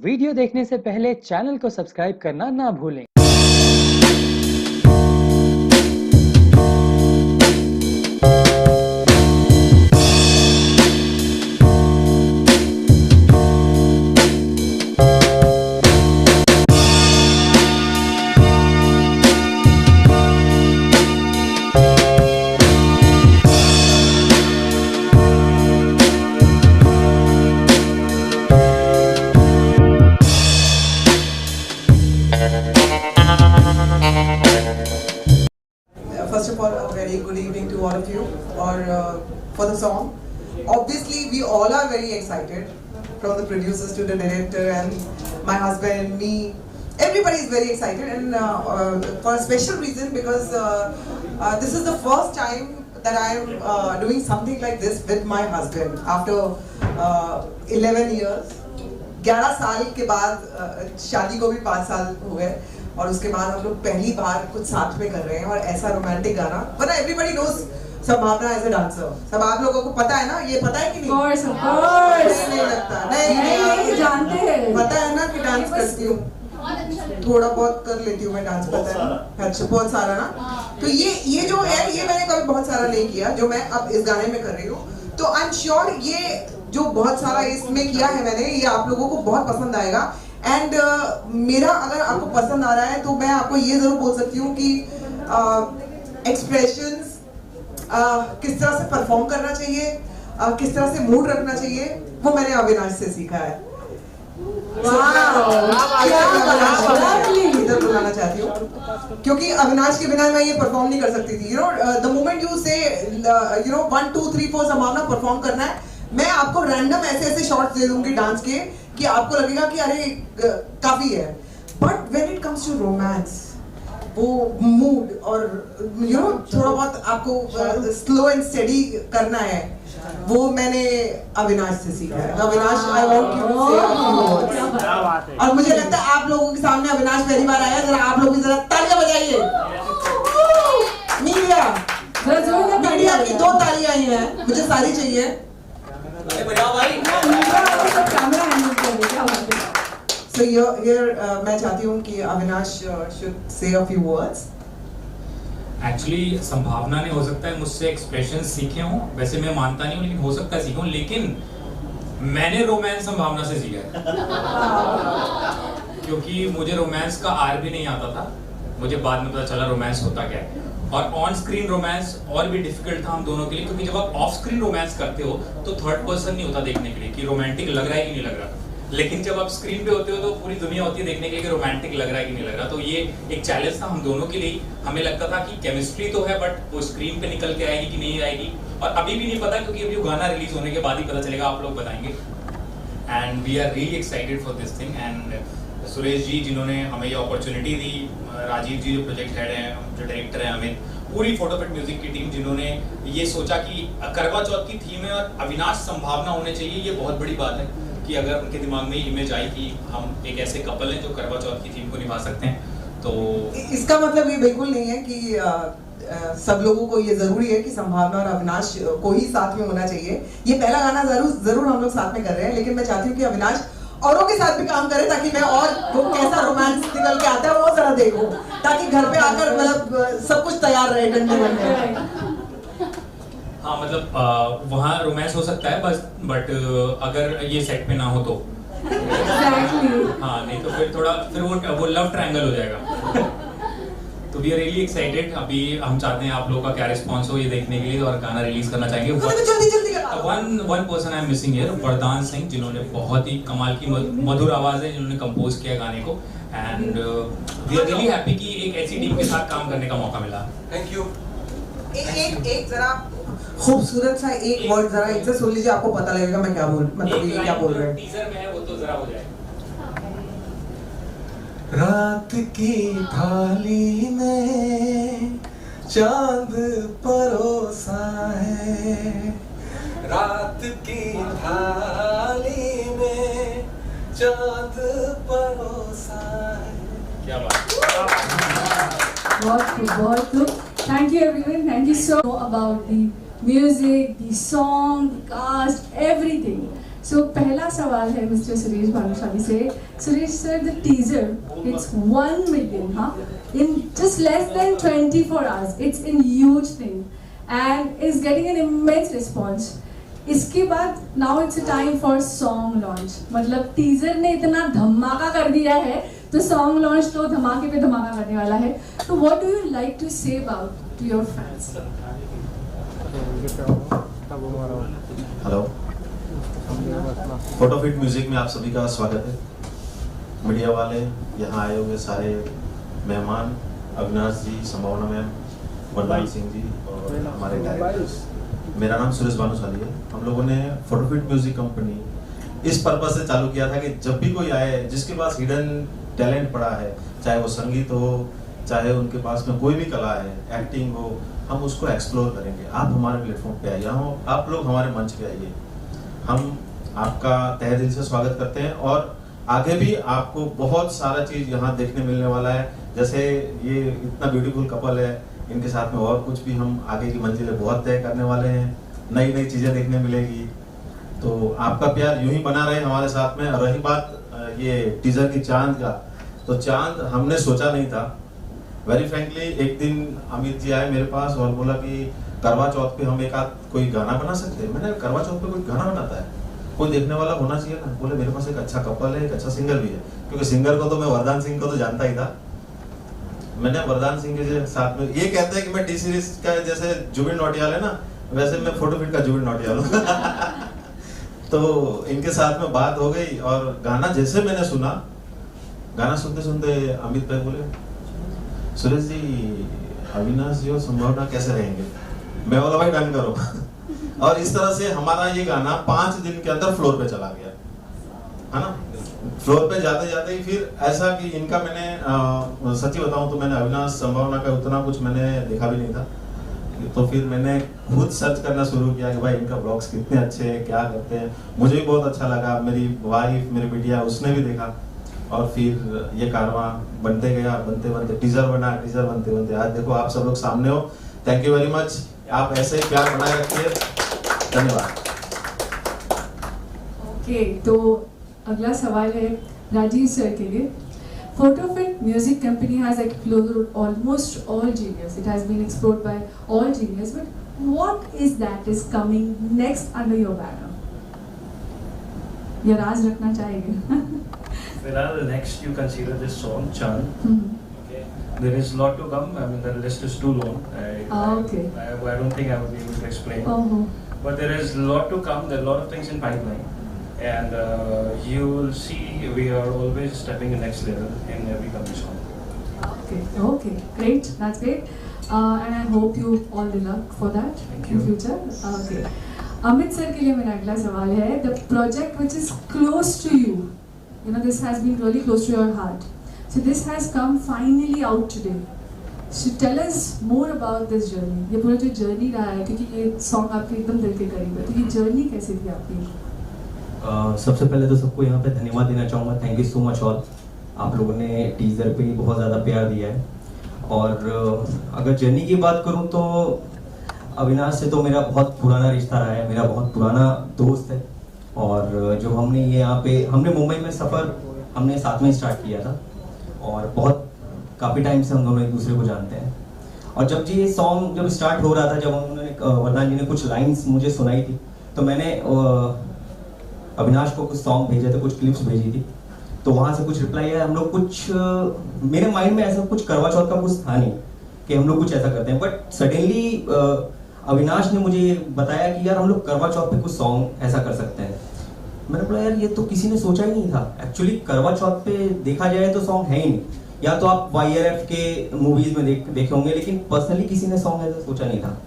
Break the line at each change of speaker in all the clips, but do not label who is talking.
Video देखने से पहले चैनल को सब्सक्राइब करना ना भूलें।
First of all, a very good evening to all of you. Or for the song, obviously we all are very excited, from the producers to the director and my husband, me. Everybody is very excited, and for a special reason, because this is the first time that I am doing something like this with my husband after 11 years. 11 साल के बाद शादी को भी 5 साल हो गए, और उसके बाद हम लोग पहली बार कुछ साथ में कर रहे हैं और ऐसा रोमांटिक गाना। वरना एवरीबॉडी नोज संभावना एज अ डांसर, सब आप लोगों को पता है ना, ये पता है कि नहीं?
Of course.
नहीं लगता, नहीं
जानते हैं,
पता है ना कि डांस करती हूँ, थोड़ा बहुत कर लेती हूँ मैं डांस, पता है ना? अच्छा, बहुत सारा ना। तो ये जो है, ये मैंने कभी बहुत सारा नहीं किया जो मैं अब इस गाने में कर रही हूँ। तो आई एम श्योर ये जो बहुत सारा इसमें किया है मैंने, ये आप लोगों को बहुत पसंद आएगा। एंड मेरा अगर आपको पसंद आ रहा है तो मैं आपको ये जरूर बोल सकती हूँ कि एक्सप्रेशंस किस तरह से परफॉर्म करना चाहिए, किस तरह से मूड रखना चाहिए, वो मैंने अविनाश से सीखा है। इधर बुलाना चाहती हूँ क्योंकि अविनाश के बिना मैं ये परफॉर्म नहीं कर सकती थी। द मोमेंट यू से 1 2 3 4 संभावना परफॉर्म करना है, मैं आपको रैंडम ऐसे शॉट्स दे दूंगी डांस के कि आपको लगेगा कि अरे काफी है। But when it comes to romance, वो मूड और थोड़ा बहुत आपको स्लो एंड स्टेडी करना है, वो मैंने अविनाश से सीखा है। Avinash, I want you to say a few words. और मुझे लगता है आप लोगों के सामने अविनाश पहली बार आया, जरा आप लोग भी जरा तालियां बजाइए। मीडिया की 2 तालियां आई हैं, मुझे सारी चाहिए। So here मैं चाहती हूँ कि Avinash should say a few words.
Actually संभावना ने हो सकता है मुझसे एक्सप्रेशन सीखे हों, वैसे मैं मानता नहीं हूँ, लेकिन हो सकता है सीखे हों, लेकिन मैंने रोमांस संभावना से सीखा है। क्योंकि मुझे रोमांस का आर भी नहीं आता था, मुझे बाद में पता चला रोमांस होता क्या है। और ऑन स्क्रीन रोमांस और भी डिफिकल्ट था हम दोनों के लिए, क्योंकि जब आप ऑफ स्क्रीन रोमांस करते हो तो थर्ड पर्सन नहीं होता देखने के लिए कि रोमांटिक लग रहा है कि नहीं लग रहा। लेकिन जब आप स्क्रीन पे होते हो तो पूरी दुनिया होती है देखने के लिए कि रोमांटिक लग रहा है कि नहीं लग रहा। तो ये एक चैलेंज था हम दोनों के लिए। हमें लगता था कि केमिस्ट्री तो है, बट वो स्क्रीन पे निकल के आएगी कि नहीं आएगी, और अभी भी नहीं पता, क्योंकि अभी गाना रिलीज होने के बाद ही पता चलेगा, आप लोग बताएंगे। And we are really excited for this thing. And Suresh ji जिन्होंने हमें ये अपॉर्चुनिटी दी, राजीव जी जो प्रोजेक्ट हेड हैं, जो डायरेक्टर हैं, अमित, पूरी फोटोफिट म्यूजिक की टीम जिन्होंने ये सोचा कि करवा चौथ की थीम है और अविनाश संभावना होने चाहिए, ये बहुत बड़ी बात है कि अगर उनके दिमाग में इमेज आई कि हम एक ऐसे कपल हैं जो करवा चौथ की थीम को निभा सकते हैं। तो
इसका मतलब ये बिल्कुल नहीं है कि सब लोगों को ये जरूरी है कि संभावना और अविनाश को ही साथ में होना चाहिए। ये पहला गाना जरूर हम लोग साथ में कर रहे हैं, लेकिन मैं चाहती हूँ कि अविनाश औरों के साथ भी काम करे, ताकि मैं और वो कैसा रोमांस निकल के आता है वो जरा देखूं, ताकि घर पे आकर मतलब सब कुछ तैयार रहे डंडे वंडे।
हाँ, मतलब वहाँ रोमांस हो सकता है बस, बट अगर ये सेट पे ना हो तो हाँ, नहीं तो फिर वो लव ट्रायंगल हो जाएगा। तो वी आर रियली एक्साइटेड। अभी हम चाहते हैं आप लोगों का क्या रिस्पांस हो ये देखने के लिए, और गाना रिलीज करना चाहेंगे। One person I am missing here, वरदान सिंह, जिन्होंने बहुत ही कमाल की मधुर आवाज है, जिन्होंने कंपोज किया गाने को। And we are really happy कि एक ऐसी टीम के साथ काम करने का मौका मिला।
Thank you. एक जरा खूबसूरत सा एक वर्ड जरा एक से सुन लीजिए, आपको पता लगेगा मैं क्या मतलब ये क्या बोल रहे हैं।
टीजर में है वो, तो जरा हो जाए।
रात की थाली में चांद परोसा है, रात की थाली में चांद परोसा है।
क्या बात।
बहुत खूब। Thank you everyone. Thank you so much about the music, the song, the cast, everything. So पहला सवाल है मिस्टर सुरेश भानुशाली से. Suresh sir, the teaser, it's 1 million, huh? In just less than 24 hours. It's a huge thing and is getting an immense response. इसके बाद now it's a time for song launch. मतलब teaser ने इतना धमाका कर दिया है तो song launch तो धमाके पे धमाका करने वाला है. So what do you like to say about to your fans?
Hello, Photofit music में आप सभी का स्वागत है. मीडिया वाले, यहाँ आए हुए सारे मेहमान, अविनाश जी, संभावना मैम, वरदान सिंह जी और हमारे डायरेक्टर्स. मेरा नाम सुरेश भानुशाली है. हम लोगों ने फोटोफिट म्यूजिक कंपनी इस पर्पस से चालू किया था कि जब भी कोई आए जिसके पास हिडन टैलेंट पड़ा है, चाहे वो संगीत हो, चाहे उनके पास में कोई भी कला है, एक्टिंग हो, हम उसको एक्सप्लोर करेंगे. आप हमारे प्लेटफॉर्म पे आइए, आप लोग हमारे मंच पे आइए. हम आपका तहे दिल से स्वागत करते हैं और आगे भी आपको बहुत सारा चीज़ यहाँ देखने मिलने वाला है. जैसे ये इतना ब्यूटीफुल कपल है, इनके साथ में और कुछ भी हम आगे की मंजिलें बहुत तय करने वाले हैं. नई नई चीज़ें देखने मिलेगी. तो आपका प्यार यूं ही बना रहे हमारे साथ में. और रही बात ये टीजर की चांद का, तो चांद हमने सोचा नहीं था. वेरी फ्रेंकली एक दिन अमित जी आए मेरे पास और बोला कि करवा चौथ पे हम एक आध कोई गाना बना सकते हैं. मैंने करवा चौथ पे कोई गाना बनाता है, कोई देखने वाला होना चाहिए ना. बोले मेरे पास एक अच्छा कपल है, एक अच्छा सिंगर भी है. क्योंकि सिंगर को तो मैं वरदान सिंह को तो जानता ही था. मैंने वरदान सिंह के साथ में, ये कहते हैं कि मैं टी सीरीज का जैसे जुबिन नौटियाल है ना, वैसे मैं फोटोफिट का जुबिन नौटियाल हूँ. तो इनके साथ में बात हो गई और गाना जैसे मैंने सुना, गाना सुनते सुनते अमित भाई बोले, सुरेश जी, अविनाश जी और संभावना कैसे रहेंगे? मैं बोला भाई डन करो. और इस तरह से हमारा ये गाना 5 दिन के अंदर फ्लोर पे चला गया, है ना. फ्लोर पे जाते जाते ही फिर ऐसा कि इनका मैंने सच्ची बताऊं तो मैंने अविनाश संभावना का उतना कुछ मैंने देखा भी नहीं था. तो फिर मैंने खुद सर्च करना शुरू किया कि भाई इनका ब्लॉग्स कितने अच्छे हैं, क्या करते हैं. मुझे भी बहुत अच्छा लगा. मेरी वाइफ, मेरी बिटिया, उसने भी देखा. और फिर ये कारवां बनते गया, बनते बनते टीजर बना, टीजर बनते बनते आज देखो आप सब लोग सामने हो. Thank you very much. आप ऐसे ही प्यार बनाए रखिए. धन्यवाद.
ओके, तो अगला सवाल है राजीव सर के लिए. Photofit music company has explored almost all genres. It has been explored by all genres. But what is that is coming next under your banner? ये राज रखना चाहेंगे.
Well, next you consider this song Chand. Okay, there is a lot to come. I mean, the list is too long.
Okay.
I don't think I will be able to explain.
Oh.
But there is a lot to come. There are a lot of things in pipeline, and you will see we are always stepping the next level in every coming song.
Okay, great. That's great. And I hope you all the luck for that
Thank
in
you.
future. Okay. Amit sir के लिए मेरा अगला सवाल है. The project which is close to you. You know, this has been really close to your heart. So this has come finally out today. So tell us more about this journey. ये पूरा जो journey रहा है, क्योंकि ये song आपके एकदम दिल के करीब है. तो ये journey कैसे थी आपकी?
सबसे पहले तो सबको यहाँ पे धन्यवाद देना चाहूँगा. Thank you so much all. आप लोगों ने टीजर पे बहुत ज़्यादा प्यार दिया है. और अगर जर्नी की बात करूँ तो अविनाश से तो मेरा बहुत पुराना रिश्ता रहा है. मेरा बहुत पुराना दोस्त है. और जो हमने ये यहाँ पे, हमने मुंबई में सफ़र हमने साथ में स्टार्ट किया था और बहुत काफ़ी टाइम से हम दोनों एक दूसरे को जानते हैं. और जब ये सॉन्ग जब स्टार्ट हो रहा था, जब उन्होंने वरदान जी ने कुछ लाइंस मुझे सुनाई थी, तो मैंने अविनाश को कुछ सॉन्ग भेजे थे, कुछ क्लिप्स भेजी थी. तो वहाँ से कुछ रिप्लाई आया. हम लोग कुछ मेरे माइंड में ऐसा कुछ करवा चौथ का कुछ था नहीं कि हम लोग कुछ ऐसा करते हैं. बट सडनली अविनाश ने मुझे ये बताया कि यार हम लोग करवा चौथ पे कुछ सॉन्ग ऐसा कर सकते हैं. मैंने बोला यार ये तो किसी ने सोचा ही नहीं था. एक्चुअली करवा चौथ पे देखा जाए तो सॉन्ग है ही नहीं. या तो आप YRF के मूवीज में देखे होंगे, लेकिन पर्सनली किसी ने सॉन्ग ऐसा सोचा नहीं था.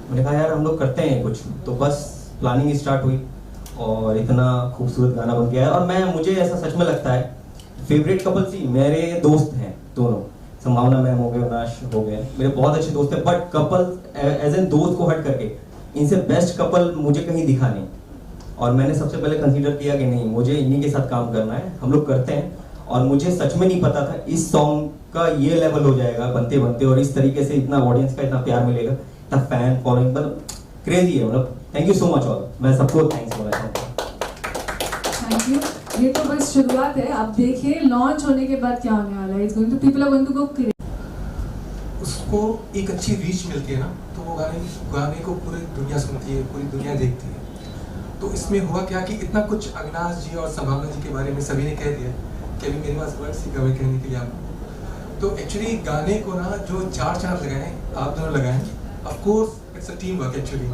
मैंने कहा यार हम लोग करते हैं कुछ. तो बस प्लानिंग स्टार्ट हुई और इतना खूबसूरत गाना बन गया है. और मुझे ऐसा सच में लगता है फेवरेट कपल सी मेरे दोस्त हैं दोनों. संभावना मैम हो गए, अविनाश हो गए, मेरे बहुत अच्छे दोस्त हैं. बट कपल एज एन दोस्त को हट करके इनसे बेस्ट कपल मुझे कहीं दिखा नहीं. और मैंने सबसे पहले कंसीडर किया कि नहीं, मुझे इन्हीं के साथ काम करना है. हम लोग करते हैं. और मुझे सच में नहीं पता था इस सॉन्ग का ये लेवल हो जाएगा बनते बनते, और इस तरीके से इतना ऑडियंस का इतना प्यार मिलेगा, इतना फैन फॉलोइंग, मतलब क्रेजी है. मतलब thank you so much all. मैं सबको थैंक्स बोलना चाहता हूँ.
Thank you. ये तो बस शुरुआत है, आप देखिए लॉन्च होने के बाद क्या होने वाला है। It's going to people are going to go crazy.
उसको एक अच्छी रीच मिलती है ना, तो वो गाने को पूरी दुनिया सुनती है, पूरी दुनिया देखती है। तो इसमें हुआ क्या कि इतना कुछ अविनाश जी और संभावना जी के बारे में सभी ने कह दिया कि अभी मेरे पास वर्ड्स ही कवर कहने के लिए आपको। तो एक्चुअली गाने को ना जो चार चांद लगाए आप दोनों लगाए, of course it's a team work actually.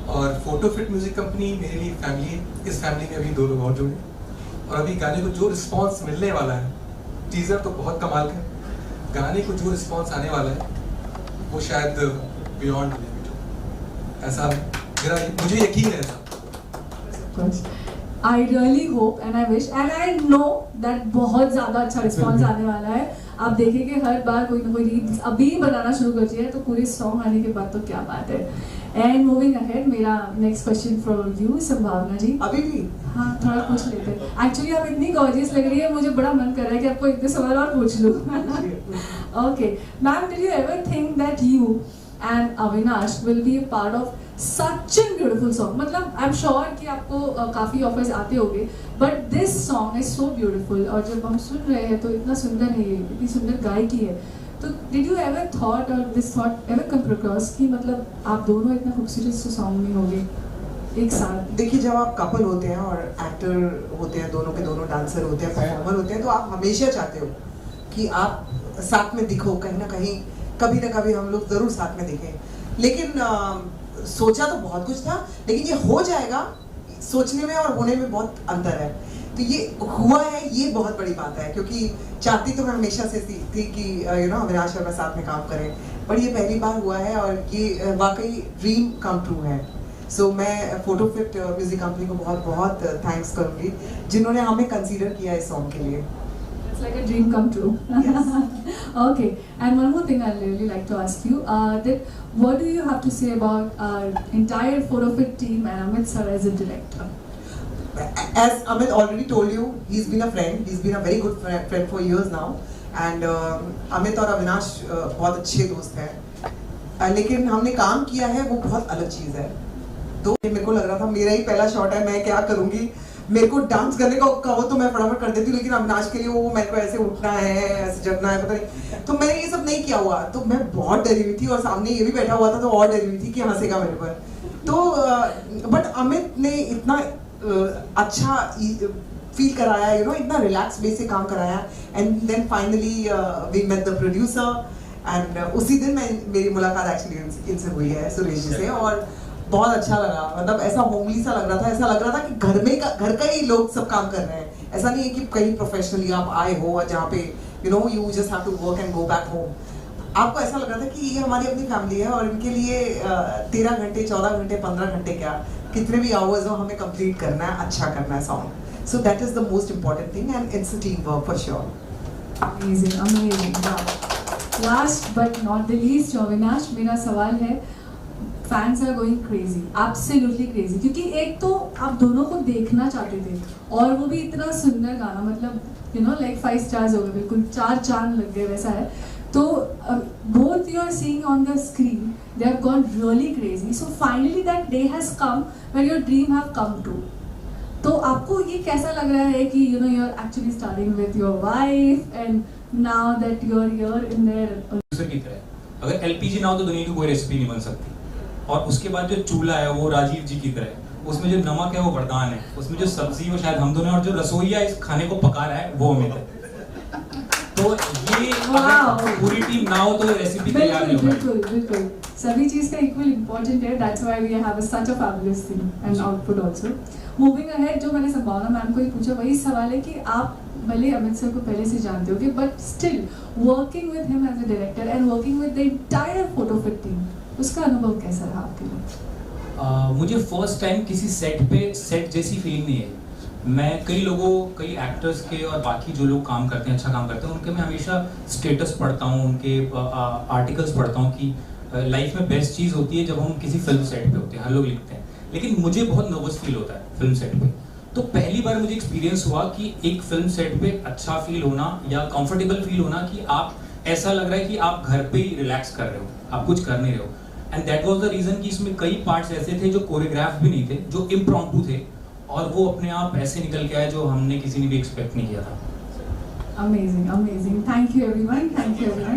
और फोटो फिट म्यूजिक कंपनी मेरे लिए फैमिली है। इस फैमिली में अभी 2 लोग और जुड़े, और अभी गाने को जो रिस्पॉन्स मिलने वाला है, टीजर तो बहुत कमाल का, गाने को जो रिस्पॉन्स आने वाला है वो शायद बियॉन्ड लिमिट। ऐसा मुझे यकीन है।
I really hope and I wish and I know that बहुत ज़्यादा अच्छा रिस्पॉन्स आने वाला है। आप देखेंगे हर बार कोई ना कोई रील्स अभी बनाना शुरू कर दिया है, तो पूरे सॉन्ग आने के बाद तो क्या बात है। एंड मूविंग अहेड, मेरा नेक्स्ट क्वेश्चन फॉर यू संभावना जी।
अभी भी
हाँ, थोड़ा पूछ लेते हैं। एक्चुअली आप इतनी गॉर्जियस लग रही है, मुझे बड़ा मन कर रहा है कि आपको एक दो सवाल और पूछ लूँ। Okay ma'am, did you ever think that you and Avinash will be a part of such a beautiful song? मतलब I'm sure कि आपको काफ़ी offers आते होंगे, but this song is so beautiful। और जब हम सुन रहे हैं तो इतना सुंदर है, ये इतनी सुंदर गायकी है। तो did you ever thought or this thought ever come across कि मतलब आप दोनों इतना खूबसूरत से song में होंगे एक साथ?
देखिए, जब आप कपल होते हैं और एक्टर होते हैं, दोनों के दोनों डांसर होते हैं, परफॉर्मर होते हैं, तो आप हमेशा चाहते हो कि आप साथ में दिखो, कहीं ना कहीं कभी ना कभी हम लोग जरूर साथ में दिखें। लेकिन सोचा तो बहुत कुछ था, लेकिन ये हो जाएगा, सोचने में और होने में बहुत अंतर है। तो ये हुआ है, ये बहुत बड़ी बात है, क्योंकि चाहती तो मैं हमेशा से थी कि अविनाश और मैं साथ में काम करें, पर ये पहली बार हुआ है और ये वाकई ड्रीम कम ट्रू है। सो मैं फोटो फिट म्यूजिक कंपनी को बहुत बहुत थैंक्स करूंगी जिन्होंने हमें कंसीडर किया इस सॉन्ग के लिए।
It's like a dream come true.
Yes.
Okay, and one more thing I'd really like to ask you, that what do you have to say about our entire Photo Fit team and Amit sir as a director?
As Amit already told you, he's been a friend. He's been a very good friend for years now. And Amit और अविनाश बहुत अच्छे दोस्त हैं। लेकिन हमने काम किया है वो बहुत अलग चीज़ है। तो मेरे को लग रहा था मेरा ही पहला शॉट है, मैं क्या करूँगी, मेरे को डांस करने का कहो तो मैं फटाफट कर देती हूँ, लेकिन अविनाश के लिए वो मेरे को ऐसे उठना है, ऐसे जगना है, पता नहीं। तो मैंने ये सब नहीं किया हुआ, तो मैं बहुत डरी हुई थी और सामने ये भी बैठा हुआ था तो और डरी हुई थी कि हंसेगा मेरे पर। तो बट अमित ने इतना अच्छा फील कराया, इतना रिलैक्स वे से काम कराया। And then finally we met the producer and उसी दिन मेरी मुलाकात एक्चुअली इनसे हुई है, सुरेश जी से, और बहुत अच्छा लगा। मतलब ऐसा होमली सा लग रहा था, ऐसा लग रहा था कि घर का ही लोग सब काम कर रहे हैं। ऐसा नहीं है कि कहीं प्रोफेशनली आप आए हो जहाँ पे you just have to work and go back home. आपको ऐसा लग रहा था कि ये हमारी अपनी फैमिली है और इनके लिए 13 घंटे 14 घंटे 15 घंटे क्या कितने भी आवर्स हो हमें कंप्लीट करना है, अच्छा करना है song. So that is the most important thing and it's a team work for sure.
Amazing, amazing. Last but not the least, Avinash, मेरा सवाल है, fans are going crazy, absolutely crazy, क्योंकि एक तो आप दोनों को देखना चाहते थे और वो भी इतना सुंदर गाना, मतलब लाइक 5 स्टार्स हो गए, बिल्कुल 4 चांद लग गए वैसा है। तो both you are seeing on the screen, they have gone really crazy. So finally that day has come when your dream have come true. तो आपको ये कैसा लग रहा है कि you are actually starting with your wife and now that you are here in there
की तरह। अगर एलपीजी ना हो तो दुनिया की कोई रेसिपी नहीं बन सकती। और उसके बाद जो चूल्हा है वो राजीव जी की तरह, उसमें जो नमक है वो वरदान है, उसमें जो सब्जी वो शायद हम दोनों, और जो रसोईया इस खाने को पका रहा है वो अमित है। तो ये पूरी टीम ना हो तो रेसिपी तैयार नहीं होगी।
बिल्कुल सभी चीज का इक्वल इम्पोर्टेंट है। That's why we have such a fabulous thing and output also. Moving ahead, जो मैंने संभावना मैम को ही पूछा वही सवाल है कि आप भले अमित सर को पहले से जानते होगे, but still working with him as a director and working with the entire photo fit team, उसका अनुभव कैसा रहा आपके लिए?
मुझे फर्स्ट टाइम किसी सेट जैसी फीलिंग नहीं है। मैं कई एक्टर्स के और बाकी जो लोग काम करते हैं, अच्छा काम करते हैं, उनके मैं हमेशा स्टेटस पढ़ता हूँ, उनके आर्टिकल्स पढ़ता हूँ कि लाइफ में बेस्ट चीज़ होती है जब हम किसी फिल्म सेट पे होते हैं, हर लोग लिखते हैं, लेकिन मुझे बहुत नर्वस फील होता है फिल्म सेट पे। तो पहली बार मुझे एक्सपीरियंस हुआ कि एक फिल्म सेट पे अच्छा फील होना या कंफर्टेबल फील होना, कि आप ऐसा लग रहा है कि आप घर पे ही रिलैक्स कर रहे हो, आप कुछ कर नहीं रहे हो। And that was the reason कि इसमें कई पार्ट्स ऐसे थे जो कोरियोग्राफ भी नहीं थे, जो इम्प्रॉम्प्टू थे, और वो अपने आप ऐसे निकल के आया जो हमने किसी ने भी एक्सपेक्ट नहीं किया था।
Amazing, amazing. Thank you everyone. Thank you everyone.